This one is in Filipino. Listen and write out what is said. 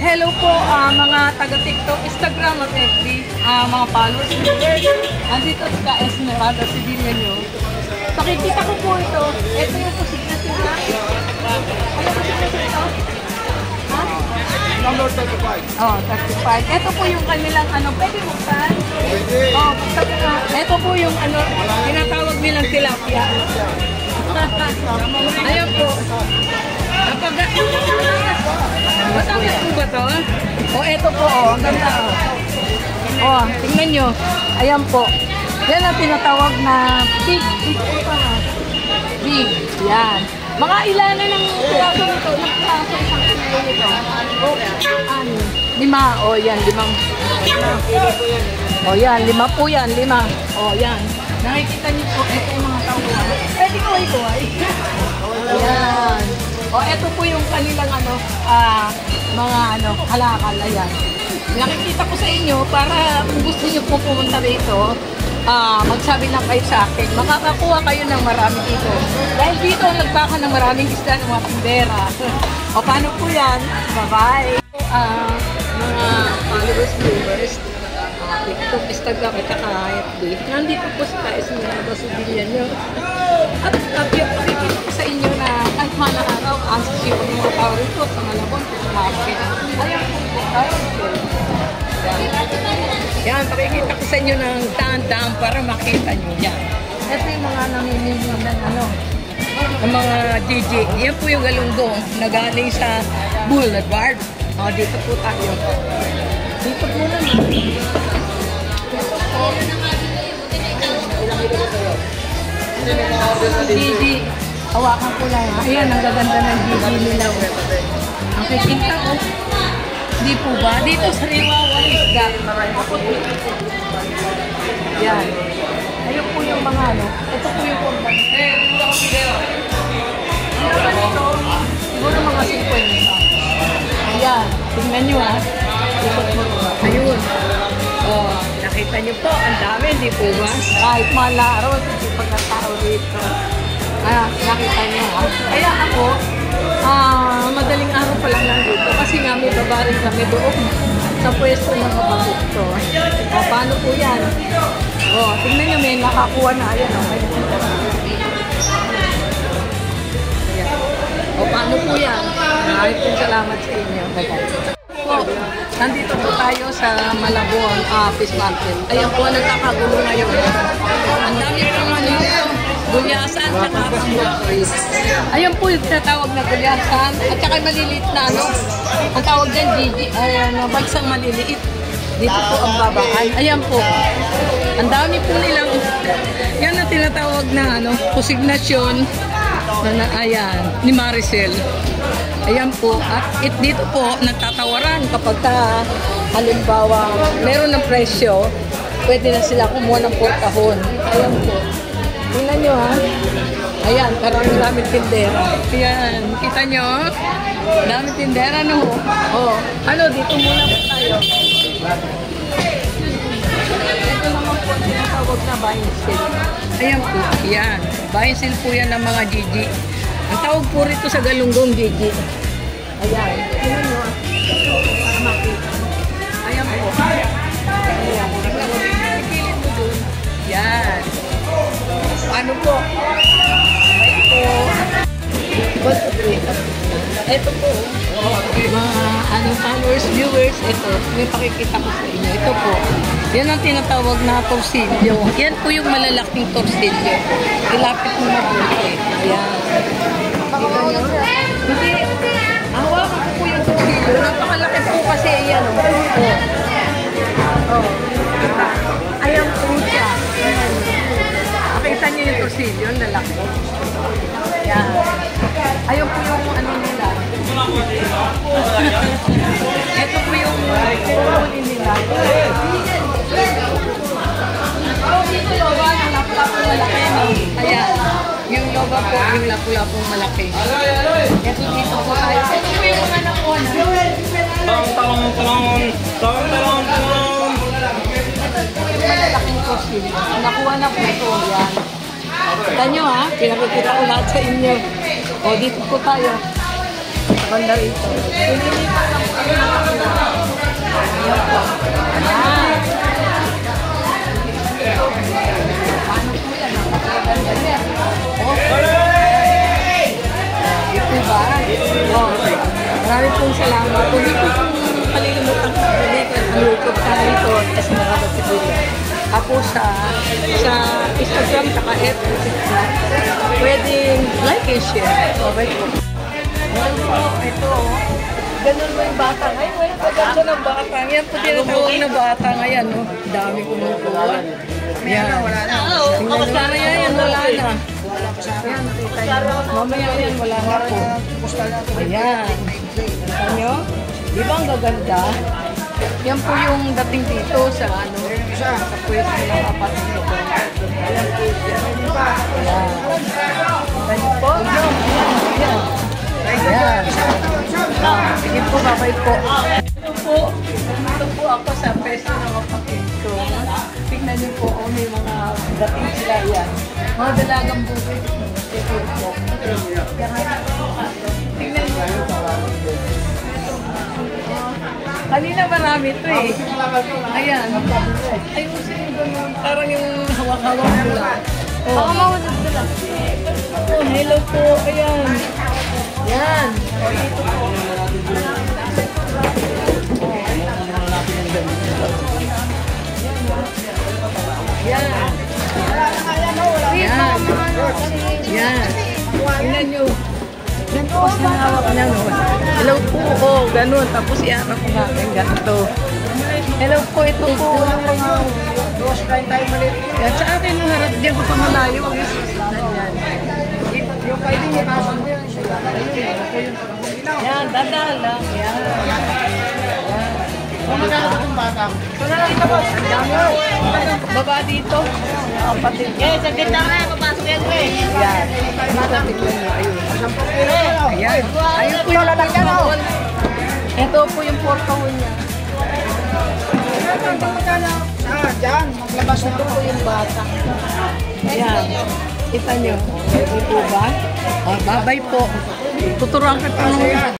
Hello po mga taga-TikTok, Instagram at FB, mga followers, viewers. Andito sa Esmeralda, Sevilla nyo. Pakikita ko po ito. Ito yung posibility na. Ano posibility ito? Ha? Number 35. Oh, 35. Ito po yung kanilang pwede buksan? Oh, buksan po nga. Ito po yung tinatawag nilang tilapia. Ayan po. Matamis po ba ito? O, eto po, ang ganda. O, tingnan nyo. Ayan po. Yan ang tinatawag na big. Big. Yan. Mga ilan na ng piraso nito? Ng piraso isang kilo nito? Lima. O, yan. Limang. O, yan. Lima po yan. Lima. O, yan. Nakikita niyo po. Ito yung mga tauhan. Pwede ko ito ay. Yan. O, ito po yung kanilang mga halakal. Ayan. Nakikita ko sa inyo para kung gusto niyo po pumunta rito, magsabi lang kayo sa akin. Makakakuha kayo ng marami dito. Dahil dito nagbaka ng maraming isda ng mga tindera. O, paano po yan? Bye-bye. Mga followers, viewers, TikTok, Instagram, at saka FB. Nandito po sa Esmeralda, Sevilla nyo. At pakikita ko sa inyo na kahit malang araw, ang sisipan ng mga tao rito sa Malabon, sa Malabon. Ayan po. Yan, pakikita ko sa inyo ng daan-daan para makita nyo. Yan. Ito yung mga namimili ng mga GG. Yan po yung galunggong na galing sa Boulevard. O, dito po tayo. Dito po naman. GG. Hawakan ko lang. Ayan, ang gaganda ng GG nila. Ang kikinta ko. Hindi po ba? Dito sa Riwawa isda. Ako dito. Yan. Ayun po yung mga ito po yung kurban. Siguro mga 50. Ayan. Tingnan nyo ha. Ayun. Oh, nakita nyo po. Ang dami. Hindi po ba? Kahit malaro. Hindi pagkatao dito. Nakita nyo ha. Kaya ako, madaling araw pa lang dito kasi nga may babaring kami doon sa pwesto ng kapatito. O, paano po yan? O, tingnan nyo, may nakakuha na. Ayan, okay. Ayan. O, paano po yan? Maraming po salamat sa inyo. O, nandito po tayo sa Malabon Fish Market. Ayan po, nagkakagulo ngayon. Ang dami po dito. Gulyasan, tsaka pangboys. Ayan po yung tinatawag na gulyasan. At tsaka maliliit na ang tawag dyan, GG. Bagsang maliliit. Dito po ang babaan. Ayan po. Ang dami po nilang, yan ang tinatawag na pusignasyon. Ayan, ni Maricel. Ayan po. At dito po, nagtatawaran kapag halimbawa, meron ng presyo, pwede na sila kumuha ng portahon. Ayan po. Tingnan nyo ha. Ayan, daming tindera. Ayan, kita nyo? Daming tindera no. Oh, dito muna po tayo. Ito naman po tinatawag na buying sale. Ayan po, ayan. Buying sale po yan ng mga GG. Ang tawag po rito sa galunggong GG. Ayan, tingnan nyo ha. Para makita. Ayan po. Ayan, pipilit mo dun. Yan. Ano po? Ito po. Mga followers, viewers, ito. May pakikita ko sa inyo. Ito po. Yan ang tinatawag na torsilyo. Yan po yung malalaking torsilyo. Ilapit mo na po. Ayan. Hindi. Hawakan ko po yung torsilyo. Napakalaki po kasi yan. Ayan po siya. Nakita niyo yung torsilyo, ang lalaki. Yan. Ayun po yung nila. Ito po yung kukunin nila. Dito loba, yung lapu-lapong malaki. Ayan. Yung loba po, yung lapu-lapong malaki. Ito dito po tayo. Ito po yung mga nakuha na. Talong. Yung malalaking torsilyo. Nakuha na po ito. Yan. Kita nyo ha, pinakikita ko lahat sa inyo. O, dito po tayo. Banda rito. Pinilipat lang po salamat. Kung hindi ko kalilimutan ko ulitin ang YouTube channel ko, Esmeralda Figueroa. Tapos sa Instagram, saka FB, pwedeng like and share. Okay po. Ito, ganun mo yung bata ngayon. Wala pa ganda ng bata. Yan po tinatawag na bata ngayon. No? Dami kumukuha. Yan. Tingnan nyo. Yan, wala na. Ayan, mamaya yan, wala na po. Ayan. Kita nyo? Di ba ang gaganda? Yan po yung dating dito sa pwesto ng apartment. Ayan po siya. Ayan. Kita nyo po? Ayan. Ayan. Sige po, babay po. Ito po ako sa pwesto ng apartment ko. Tignan niyo po, may mga dating sila yan. Mga dalagang bukid. Tignan niyo po. Kanina marami ito eh. Ayan. Ayusin yung ganun. Parang yung hawak-hawak nila. Baka mawalad nila. Oh, hello po. Ayan. Yan. Yan. Yan. Yan. Tingnan nyo. Tapos nangawak niya, no? Hello po, oh, ganun. Tapos iarap ko natin ganito. Hello po, ito po. Yan, sa akin, yung harap diyan ko pa malayo. Ang isisinan yan. Yung pwede niya kasang mo yan. Yan, dadaan lang. Yan. Baba dito. Kapatid. Sa gitna ka, papasok yan ko eh. Yan. Matapit lang yun. Ayun. Ayan. Ayun po yung portahon. Ito po yung portahon niya. Diyan, maglabas na Ito po yung bata. Ayan. Kita nyo. Ito ba? Babay po. Tuturuan ka pa nung